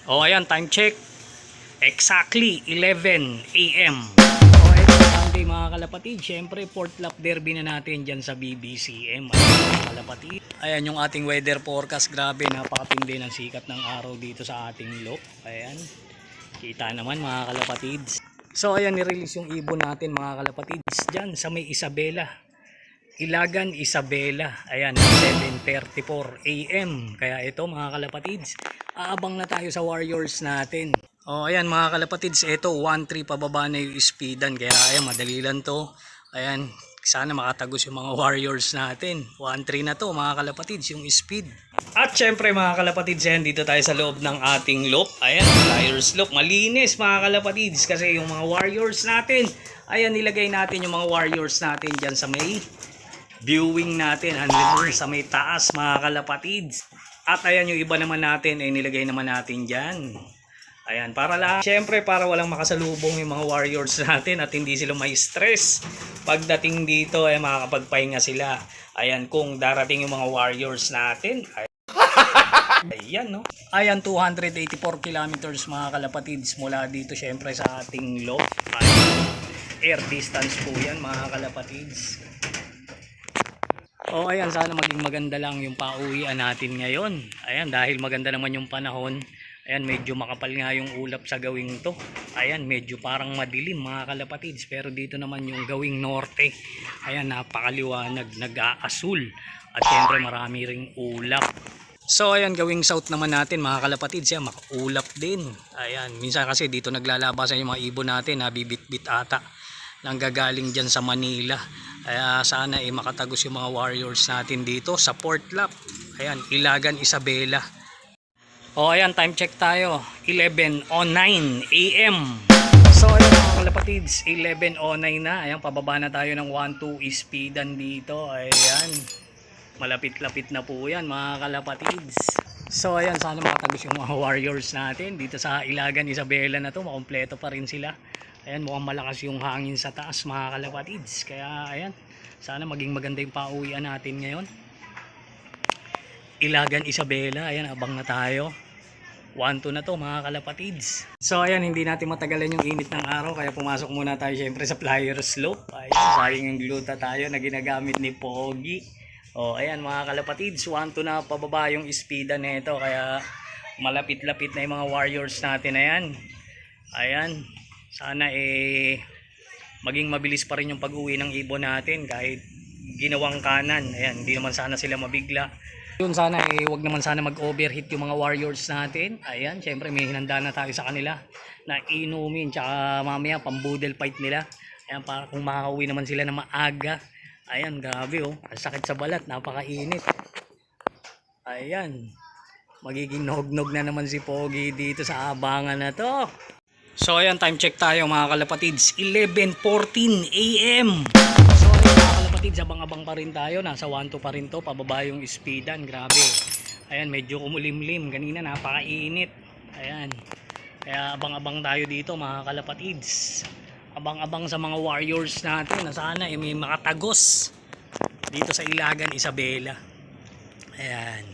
O ayan, time check. Exactly 11 AM. O ito Sunday mga kalapatid. Siyempre, fourth lap derby na natin dyan sa BBCM. Ayan mga kalapatid. Ayan yung ating weather forecast. Grabe, napakatindi ng sikat ng araw dito sa ating loop. Ayan. Kita naman mga kalapatids. So ayan, nirelease yung ibon natin mga kalapatids. Dyan sa may Isabela. Ilagan Isabela. Ayan, 7:34 AM. Kaya ito mga kalapatids, aabang na tayo sa Warriors natin. O ayan mga kalapatids, ito 1-3 pababa na yung speedan. Kaya ayan, madali lang to. Ayan, sana makatagos yung mga Warriors natin. 1-3 na to mga kalapatids yung speed. At syempre mga kalapatids, ayan, dito tayo sa loob ng ating loop. Ayan, Flyers loop. Malinis mga kalapatids kasi yung mga Warriors natin, ayan, nilagay natin yung mga Warriors natin dyan sa may viewing natin, andun sa may taas mga kalapatids. At ayan yung iba naman natin ay nilagay naman natin dyan. Ayan, para lang, syempre para walang makasalubong yung mga Warriors natin at hindi sila may stress. Pagdating dito ay makakapagpahinga sila. Ayan, kung darating yung mga Warriors natin. Ayan, no? Ayan, 284 kilometers mga kalapatids mula dito syempre sa ating loop. Air distance po yan mga kalapatids. O ayan, sana maging maganda lang yung pauwian natin ngayon. Ayan, dahil maganda naman yung panahon. Ayan, medyo makapal nga yung ulap sa gawing to. Ayan, medyo parang madilim mga kalapatids. Pero dito naman yung gawing norte. Ayan, napakaliwanag, nag-aasul. At syempre marami ring ulap. So ayan, gawing south naman natin mga kalapatids. Ayan, makaulap din. Ayan, minsan kasi dito naglalabasan yung mga ibon natin. Bibit-bit ata. Nanggagaling dyan sa Manila. Kaya sana makatagos yung mga Warriors natin dito sa fourth lap. Ayan, Ilagan Isabela. O ayan, time check tayo. 11:09 AM. So ayan mga kalapatids, 11:09 na. Ayan, pababa na tayo ng 1-2 speedan dito. Ayan, malapit-lapit na po yan mga kalapatids. So ayan, sana makatagos yung mga Warriors natin dito sa Ilagan Isabela na to. Makompleto pa rin sila. Ayan, mukhang malakas yung hangin sa taas mga kalapatids. Kaya ayan, sana maging maganda yung pauwian natin ngayon. Ilagan Isabela, ayan, abang na tayo. 1-2 na to mga kalapatids. So ayan, hindi natin matagalan yung init ng araw. Kaya pumasok muna tayo syempre sa Flyers slope. Ayan, sayang yung gluta tayo na ginagamit ni Pogi. O ayan mga kalapatids, 1-2 na pababa yung speeda nito. Kaya malapit-lapit na yung mga Warriors natin. Ayan, sana maging mabilis pa rin yung pag-uwi ng ibon natin kahit ginawang kanan. Ayan, hindi naman sana sila mabigla. Yun, sana wag naman sana mag-overheat yung mga Warriors natin. Ayan, syempre may hinanda na tayo sa kanila na inumin, tsaka mamaya pambudel fight nila. Ayan, para kung makakauwi naman sila na maaga. Ayan, grabe oh, ang sakit sa balat, napakainit. Ayan, magiging nog-nog na naman si Pogi dito sa abangan na to. So ayan, time check tayo mga kalapatids, 11:14 AM. So ayan mga kalapatids, abang-abang pa rin tayo, nasa 1-2 pa rin to, pababa yung speedan, grabe. Ayan, medyo kumulimlim, kanina napakainit. Ayan, kaya abang-abang tayo dito mga kalapatids. Abang-abang sa mga Warriors natin na sana may makatagos dito sa Ilagan Isabela. Ayan,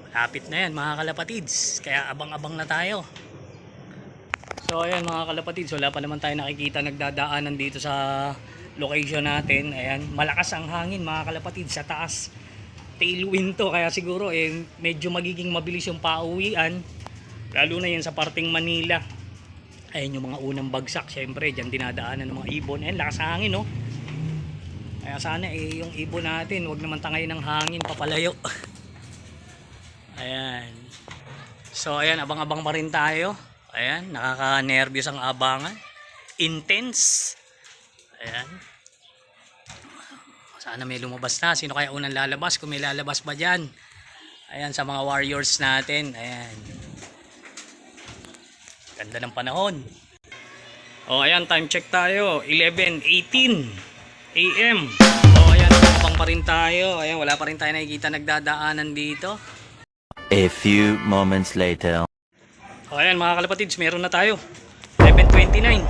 malapit na yan mga kalapatids, kaya abang-abang na tayo. So ayan mga kalapatids, wala pa naman tayo nakikita nagdadaanan dito sa location natin. Ayan, malakas ang hangin mga kalapatids sa taas. Tailwind to, kaya siguro medyo magiging mabilis yung pauwian. Lalo na yan sa parting Manila. Ayan yung mga unang bagsak, syempre dyan dinadaanan ng mga ibon. Ayan, lakas ang hangin, no? Kaya sana yung ibon natin, wag naman tangayin ng hangin, papalayo. Ayan. So ayan, abang-abang pa rin tayo. Ayan, nakaka-nervyos ang abangan. Intense. Ayan. Sana may lumabas na. Sino kaya unang lalabas? Kung may lalabas ba dyan? Ayan, sa mga Warriors natin. Ayan. Ganda ng panahon. O, ayan, time check tayo. 11:18 AM. O, ayan, abang pa rin tayo. Ayan, wala pa rin tayo nakikita nagdadaanan dito. A few moments later. O ayan mga kalapatids, meron na tayo. 11:29.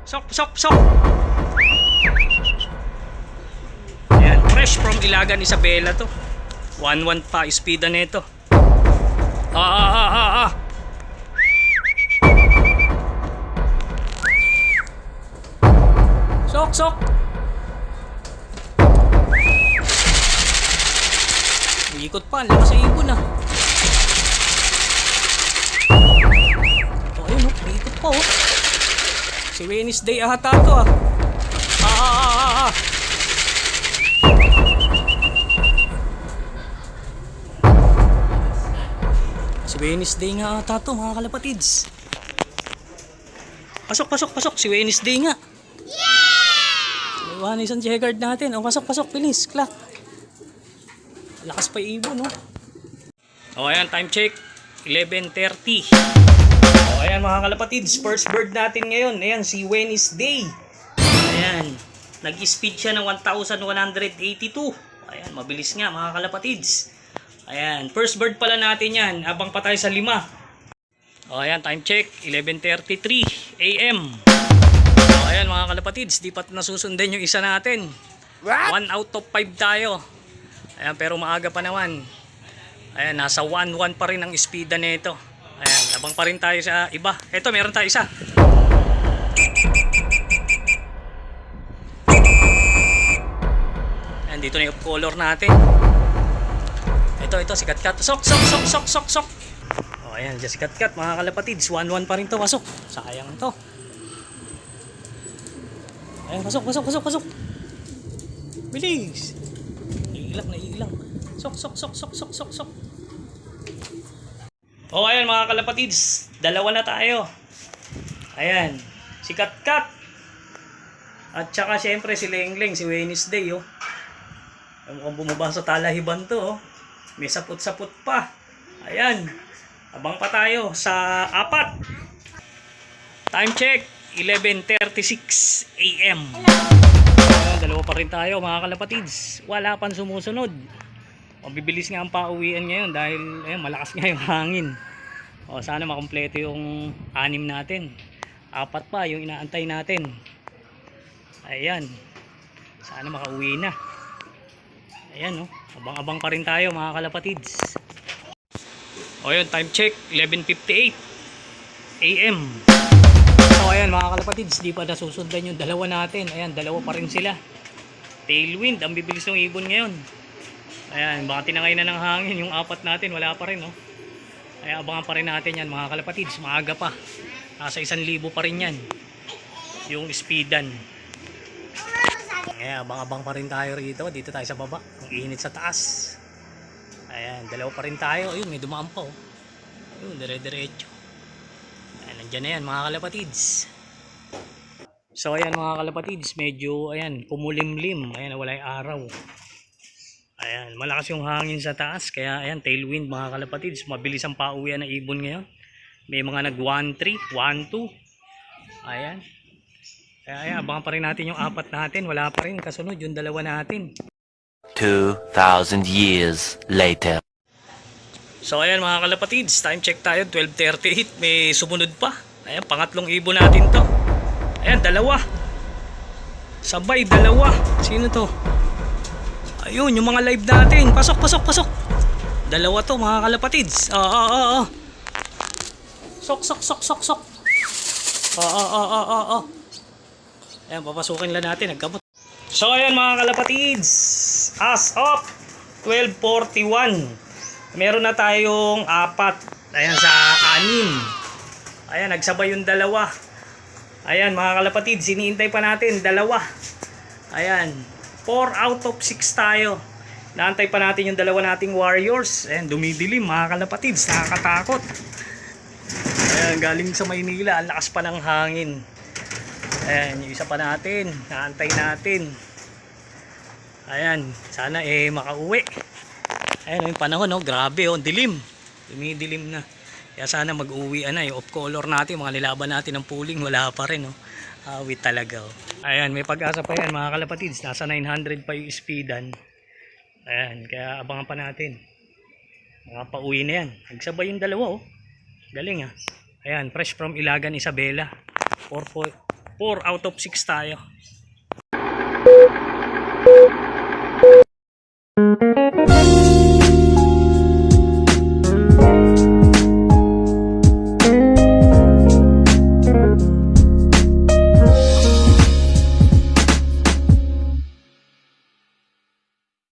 Sok. Ayan, fresh from Ilagan Isabela to. 1-1 pa speeda nito. Ah. Sok. Ikot pa, ang lakas sa ibon ah. Oh, ayun oh, ikot pa oh. Si Wednesday ata to ah. Ah. Si Wednesday nga ata to mga kalapatids. Pasok. Si Wednesday nga. Iwan isang checkguard natin. O, pasok. Bilis. Clock. Lakas pa ibon, no? O, ayan. Time check. 11:30. O, ayan mga kalapatids. First bird natin ngayon. Ayan, si Wednesday. Ayan. Nag-speed siya ng 1,182. Ayan, mabilis nga mga kalapatids. Ayan. First bird pala natin yan. Abang pa tayo sa 5. O, ayan. Time check. 11:33 AM. So, ayan mga kalapatids, di pa nasusundan yung isa natin. 1 out of 5 tayo. Ayan, pero maaga pa naman. Ayan, nasa 1-1 pa rin ang speeda nito. Ayan, abang pa rin tayo sa iba. Ito, meron tayo isa. Ayan, dito na yung color natin. Ito, si Katkat. Sok. O, ayan, dyan si Katkat mga kalapatids. 1-1 pa rin to, pasok. Sayang to. Ayan, pasok. Bilis. Naiilang. Sok. O, ayan mga kalapatids. 2 na tayo. Ayan. Si Katkat. At saka syempre si Lengleng, si Wednesday, oh. Mukhang bumaba sa talahiban to, oh. May saput-saput pa. Ayan. Abang pa tayo sa 4. Time check. 11:36 AM. Ayan, 2 pa rin tayo mga kalapatids. Wala pang sumusunod. Mabibilis nga ang pauwian ngayon dahil ayan, malakas nga yung hangin. O, sana makumpleto yung 6 natin. 4 pa yung inaantay natin. Ayan. Sana makauwi na. Ayan, oh. Abang-abang pa rin tayo mga kalapatids. O, yun, time check. 11:58 AM. So ayan mga kalapatids, di pa nasusundan yung 2 natin. Ayan, 2 pa rin sila. Tailwind, ang bibilis ng ibon ngayon. Ayan, baka tinangay na ng hangin yung 4 natin, wala pa rin, no? Kaya abangan pa rin natin yan mga kalapatids, maaga pa. Nasa 1,000 pa rin yan. Yung speedan. Ayan, abang-abang pa rin tayo rito. Dito tayo sa baba, ang init sa taas. Ayan, 2 pa rin tayo. Ayun, may dumaan pa, oh. Ayun, dire-diretso. Nandiyan na yan mga kalapatids. So ayan mga kalapatids, medyo ayan, kumulimlim. Ayan, wala yung araw. Ayan, malakas yung hangin sa taas. Kaya ayan, tailwind mga kalapatids. Mabilis ang pauwian ng ibon ngayon. May mga nag 1-3, 1-2. Ayan. Kaya ayan, abangan pa rin natin yung 4 natin. Wala pa rin, kasunod yung 2 natin. 2,000 years later. So ayan mga kalapatids, time check tayo, 12:38, may sumunod pa. Ayan, pangatlong ibon natin to. Ayan, 2. Sabay, 2. Sino to? Ayun, yung mga live natin. Pasok. 2 to mga kalapatids. Sok. Ayan, papasukin lang natin, nagkamot. So ayan mga kalapatids, as of 12:41. Meron na tayong 4. Ayan, sa 6. Ayan, nagsabay yung 2. Ayan mga kalapatids, iniintay pa natin 2. Ayan, 4 out of 6 tayo. Naantay pa natin yung 2 nating warriors. Ayan, dumidilim mga kalapatids, nakakatakot. Ayan, galing sa Maynila, ang lakas pa ng hangin. Ayan, yung isa pa natin, naantay natin. Ayan, sana makauwi. Ayan yung panahon, no? Grabe, oh, dilim. Dumidilim na. Kaya sana mag-uwi na yung off color natin, mga nilaban natin ng pooling, wala pa rin, no? Awit talaga, oh. Ayan, may pag-asa pa yan mga kalapatids. Nasa 900 pa yung speedan. Ayan, kaya abangan pa natin. Mga pauwi na yan. Nagsabay yung 2, oh. Galing, ah. Ayan, fresh from Ilagan, Isabela. 4 out of 6 tayo.